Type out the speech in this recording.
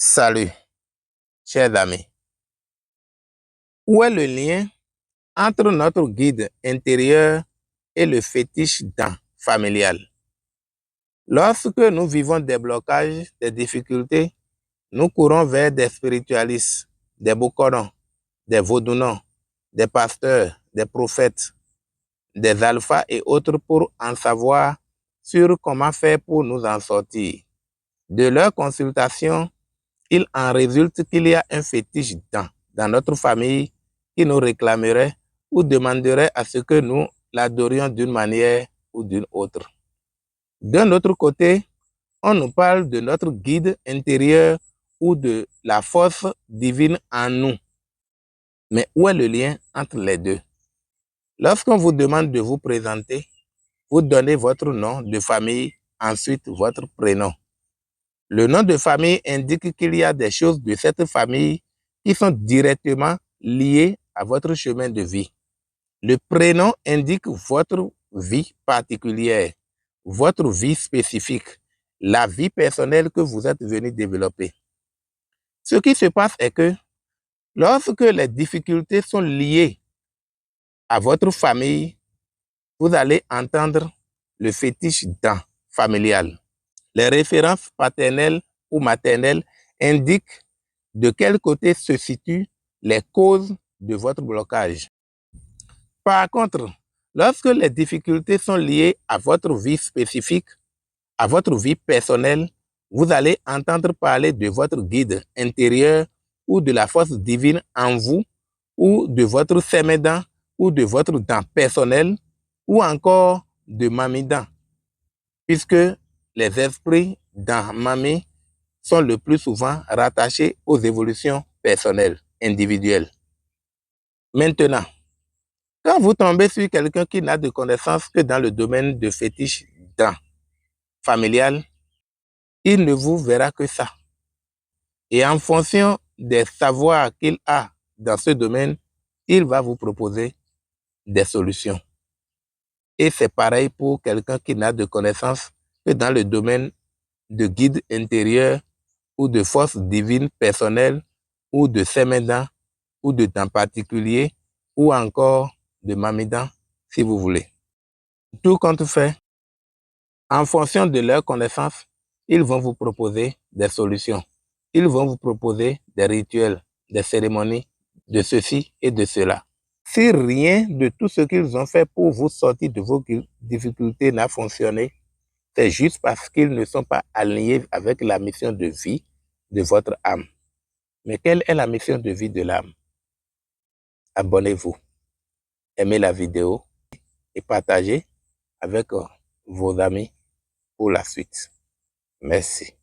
Salut, chers amis. Où est le lien entre notre guide intérieur et le fétiche dent familial? Lorsque nous vivons des blocages, des difficultés, nous courons vers des spiritualistes, des bokorons, des vaudounons, des pasteurs, des prophètes, des alphas et autres pour en savoir sur comment faire pour nous en sortir. De leur consultation, il en résulte qu'il y a un fétiche dans notre famille qui nous réclamerait ou demanderait à ce que nous l'adorions d'une manière ou d'une autre. D'un autre côté, on nous parle de notre guide intérieur ou de la force divine en nous. Mais où est le lien entre les deux? Lorsqu'on vous demande de vous présenter, vous donnez votre nom de famille, ensuite votre prénom. Le nom de famille indique qu'il y a des choses de cette famille qui sont directement liées à votre chemin de vie. Le prénom indique votre vie particulière, votre vie spécifique, la vie personnelle que vous êtes venu développer. Ce qui se passe est que lorsque les difficultés sont liées à votre famille, vous allez entendre le fétiche dent familial. Les références paternelles ou maternelles indiquent de quel côté se situent les causes de votre blocage. Par contre, lorsque les difficultés sont liées à votre vie spécifique, à votre vie personnelle, vous allez entendre parler de votre guide intérieur ou de la force divine en vous, ou de votre sémédent ou de votre dent personnel, ou encore de mamidan, puisque les esprits dans Mami sont le plus souvent rattachés aux évolutions personnelles, individuelles. Maintenant, quand vous tombez sur quelqu'un qui n'a de connaissances que dans le domaine de fétiche dent familial, il ne vous verra que ça. Et en fonction des savoirs qu'il a dans ce domaine, il va vous proposer des solutions. Et c'est pareil pour quelqu'un qui n'a de connaissances que dans le domaine de guide intérieur ou de force divine personnelle ou de sémédent ou de temps particulier ou encore de mamidan si vous voulez. Tout compte fait, en fonction de leurs connaissances, ils vont vous proposer des solutions. Ils vont vous proposer des rituels, des cérémonies, de ceci et de cela. Si rien de tout ce qu'ils ont fait pour vous sortir de vos difficultés n'a fonctionné, c'est juste parce qu'ils ne sont pas alignés avec la mission de vie de votre âme. Mais quelle est la mission de vie de l'âme? Abonnez-vous, aimez la vidéo et partagez avec vos amis pour la suite. Merci.